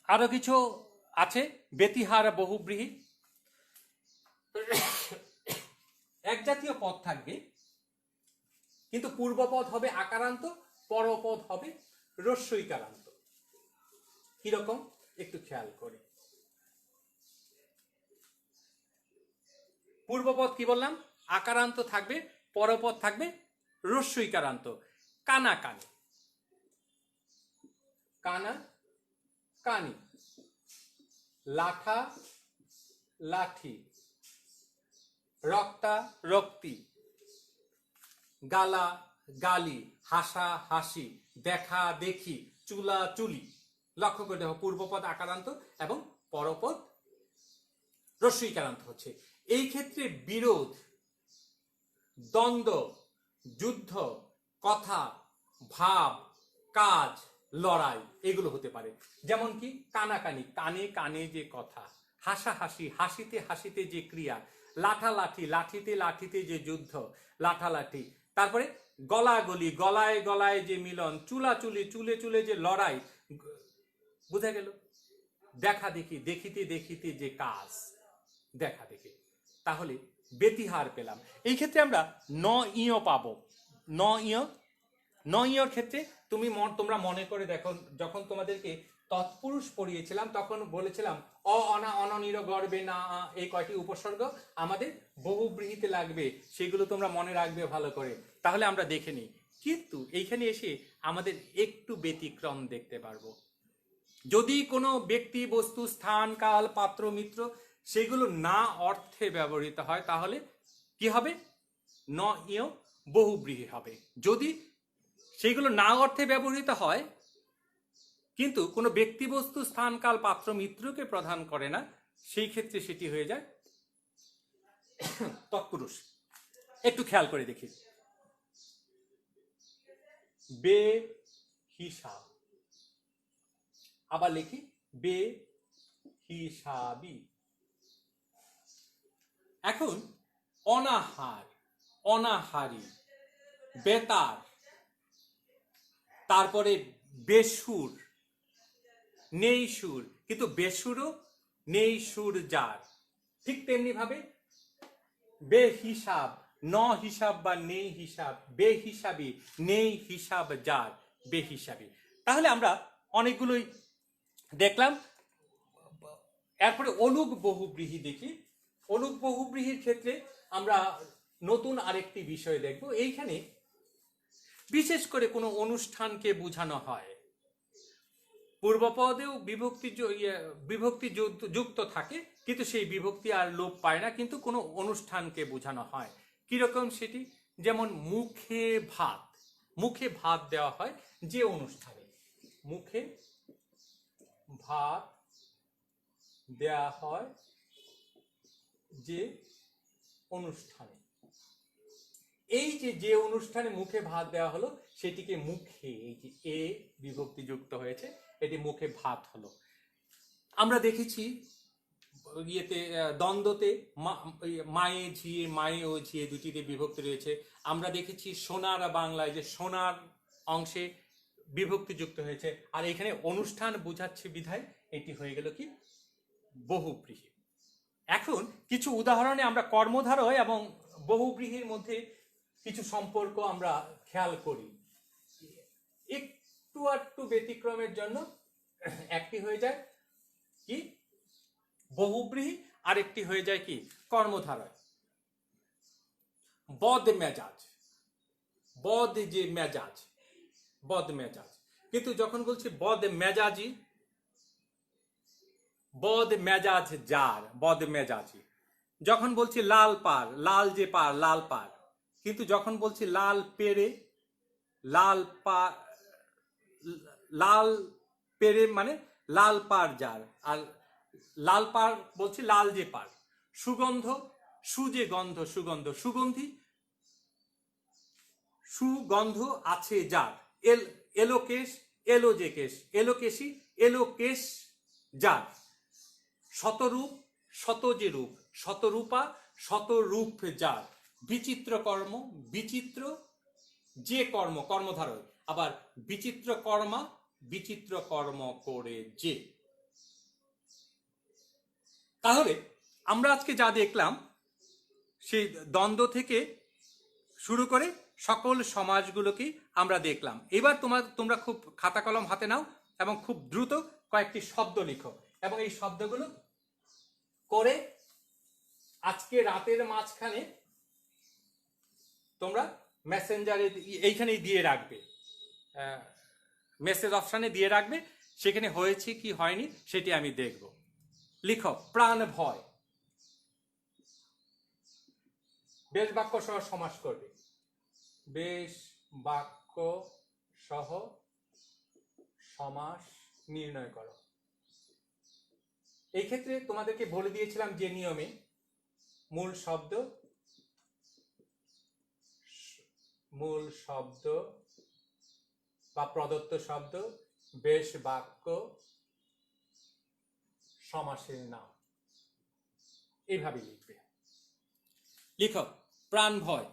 আরো কিছু আছে, ব্যতিহার বহুব্রীহি। এক জাতীয় পদ থাকবে, কিন্তু পূর্বপদ হবে আকারান্ত, পরপদ হবে রস্যইকারান্ত। কিরকম একটু খেয়াল করে। পূর্বপদ কি বললাম? আকারান্ত থাকবে, পরপদ থাকবে রস্যইকারান্ত। কানা কানি, কানা কানি, লাঠা লাঠি, রক্তা রক্তি, গালা গালি, হাসা হাসি, দেখা দেখি, চুলা চুলি। লক্ষ্য করে দেখো, পূর্বপদ আকারান্ত এবং পরপদ রস্যইকারান্ত হচ্ছে। এই ক্ষেত্রে বিরোধ, দ্বন্দ্ব, যুদ্ধ, কথা, ভাব, কাজ, লড়াই, এগুলো হতে পারে। যেমন কি কানাকানি, কানে কানে যে কথা, হাসাহাসি, হাসিতে হাসিতে যে ক্রিয়া, লাঠালাঠি, লাঠিতে লাঠিতে যে যুদ্ধ, লাঠালাঠি। তারপরে গলাগলি, গলায় গলায় যে মিলন, চুলাচুলি, চুলে চুলে যে লড়াই, বুঝা গেল? দেখা দেখি, দেখিতে দেখিতে যে কাজ, দেখা দেখি। তাহলে ব্যতিহার পেলাম। এই ক্ষেত্রে আমরা ন ইয় পাবো। ন ইয়, ন ইয়র ক্ষেত্রে তোমরা মনে করে দেখো, যখন তোমাদেরকে তৎপুরুষ পড়িয়েছিলাম তখন বলেছিলাম অ অনা অননির গর্বে না, এই কয়টি উপসর্গ আমাদের বহুব্রীহিতে লাগবে, সেগুলো তোমরা মনে রাখবে ভালো করে। তাহলে আমরা দেখে নিই। কিন্তু এইখানে এসে আমাদের একটু ব্যতিক্রম দেখতে পারবো। যদি কোনো ব্যক্তি, বস্তু, স্থান, কাল, পাত্র, মিত্র সেগুলো না অর্থে ব্যবহৃত হয়, তাহলে কি হবে? ন ইয় বহুব্রীহি হবে। যদি সেগুলো না অর্থে ব্যবহৃত হয়, কিন্তু কোনো ব্যক্তি, বস্তু, স্থান, কাল, পাত্র, মিত্রকে প্রধান করে না, সেই ক্ষেত্রে সেটি হয়ে যায় তৎপুরুষ। একটু খেয়াল করে দেখি। বে হিসাব, আবার লিখি বে হিসাবি। এখন অনাহার, অনাহারি, বেতার, তারপরে বেসুর, নেই সুর, কিন্তু বেসুরও নেই সুর যার। ঠিক তেমনি ভাবে বেহিসাব, ন হিসাব বা নেই হিসাব, বেহিসাবি, নেই হিসাব যার, বেহিসাবি। তাহলে আমরা অনেকগুলোই দেখলাম। এরপরে অলুক বহুব্রীহি দেখি। অলুক বহুব্রীহির ক্ষেত্রে আমরা নতুন আরেকটি বিষয় দেখব। এইখানে বিশেষ করে কোনো অনুষ্ঠানকে বোঝানো হয়। পূর্বপদেও বিভক্তি যুক্ত থাকে, কিন্তু সেই বিভক্তি আর লোপ পায় না, কিন্তু কোনো অনুষ্ঠানকে বোঝানো হয়। কিরকম সেটি? যেমন মুখে ভাত দেওয়া হয় যে অনুষ্ঠানে, মুখে ভাত দেওয়া হয় যে অনুষ্ঠানে, এই যে অনুষ্ঠানে মুখে ভাত দেওয়া হলো সেটিকে মুখে, এই যে এ বিভক্তি যুক্ত হয়েছে, এটি মুখে ভাত হলো। আমরা দেখেছি ইয়েতে দ্বন্দ্বতে মায়ে ঝিয়ে, মায়ে ও ঝিয়ে দুটিতে বিভক্তি রয়েছে। আমরা দেখেছি সোনার বাংলায় যে সোনার অংশে বিভক্তি যুক্ত হয়েছে, আর এখানে অনুষ্ঠান বোঝাচ্ছে বিধায় এটি হয়ে গেল কি বহুব্রীহি। এখন কিছু উদাহরণে আমরা কর্মধারয় এবং বহুব্রীহির মধ্যে কিছু সম্পর্ক আমরা খেয়াল করি। একটু ব্যতিক্রমের জন্য একটি হয়ে যায় কি বহুব্রীহি, আর একটি হয়ে যায় কি কর্মধারয়। বদ মেজাজ, বদ যে মেজাজ, বদ মেজাজ, কিন্তু যখন বলছি বদ মেজাজি, বদ মেজাজ যার, বদ মেজাজি। যখন বলছি লাল পার, লাল যে পার, লাল পার, কিন্তু যখন বলছি লাল পেরে, লাল পা, লাল পেরে মানে লাল পার যার, আর লাল পার বলছি লাল যে পার। সুগন্ধ, সুজে গন্ধ, সুগন্ধ, সুগন্ধি, সুগন্ধ আছে যার। এলোকেশ, এলো যে কেশ, এলোকেশী, এলোকেশ যার। শতরূপ, শত যে রূপ, শতরূপা, শতরূপ যার। বিচিত্র কর্ম, বিচিত্র যে কর্ম, কর্মধারয়, আবার বিচিত্র কর্মা, বিচিত্র কর্ম করে যে। তাহলে আমরা আজকে যা দেখলাম সেই দ্বন্দ্ব থেকে শুরু করে সকল সমাজগুলোকেই আমরা দেখলাম। এবার তোমরা খুব খাতা কলম হাতে নাও এবং খুব দ্রুত কয়েকটি শব্দ লিখো, এবং এই শব্দগুলো করে আজকে রাতের মাঝখানে তোমরা মেসেঞ্জারে এইখানেই দিয়ে রাখবে, মেসেজ অপশানে দিয়ে রাখবে, সেখানে হয়েছে কি হয়নি সেটি আমি দেখব। লিখো প্রাণ ভয়। বেশ বাক্য সহ সমাস করবে, বেশ বাক্য সহ সমাস নির্ণয় করো। এই ক্ষেত্রে তোমাদেরকে বলে দিয়েছিলাম যে নিয়মে মূল শব্দ বা প্রদত্ত শব্দ, বেশ বাক্য, সমাসের নাম, এইভাবে লিখবে। লিখো প্রাণ ভয়।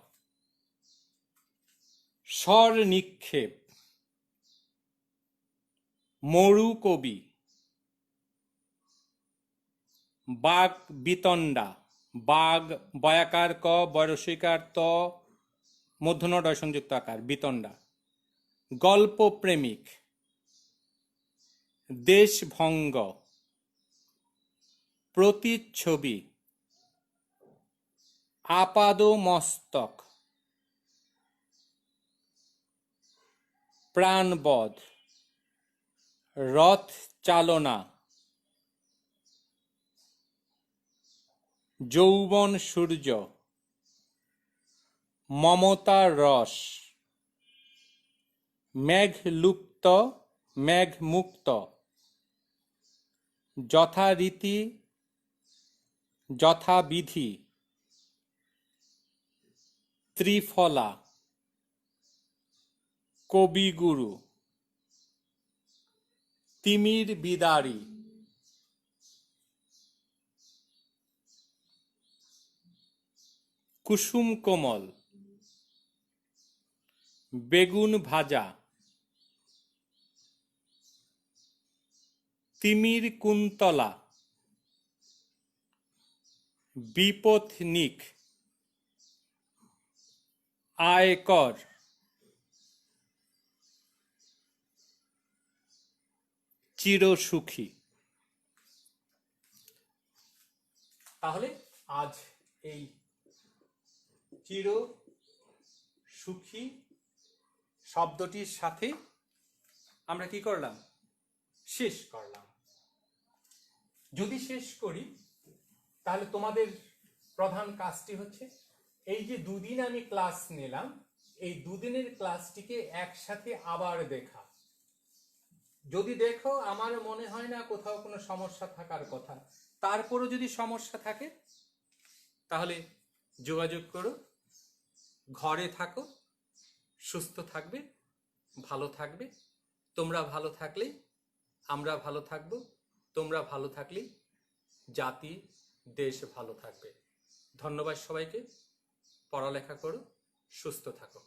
স্বর নিক্ষেপ, মরু কবি, বাগ বিতণ্ডা, বাগ বয়াকার ক, বয়সিকার ত, মূর্ধন্য ড সংযুক্ত আকার, বিতণ্ডা। গল্প প্রেমিক, দেশভঙ্গ, প্রতিচ্ছবি, আপাদমস্তক, প্রাণবধ, রথ চালনা, যৌবন সূর্য, মমতার রস, মেঘলুপ্ত, মেঘমুক্ত, যথারীতি, যথাবিধি, ত্রিফলা, কবিগুরু, তিমির বিদারী, কুসুম কোমল, বেগুন ভাজা, তিমির কুন্তলা, বিপথনিক, আয়কর, চিরসুখী। তাহলে আজ এই চির সুখী শব্দটির সাথে আমরা কি করলাম, শেষ করলাম। যদি শেষ করি তাহলে তোমাদের প্রধান কাজটি হচ্ছে এই যে দুদিন আমি ক্লাস নিলাম, এই দুদিনের ক্লাসটিকে একসাথে আবার দেখা। যদি দেখো আমার মনে হয় না কোথাও কোনো সমস্যা থাকার কথা, তারপরও যদি সমস্যা থাকে তাহলে যোগাযোগ করো। ঘরে থাকো, সুস্থ থাকবে, ভালো থাকবে। তোমরা ভালো থাকলেই আমরা ভালো থাকবো, তোমরা ভালো থাকলেই জাতি দেশ ভালো থাকবে। ধন্যবাদ সবাইকে। পড়ালেখা করো, সুস্থ থাকো।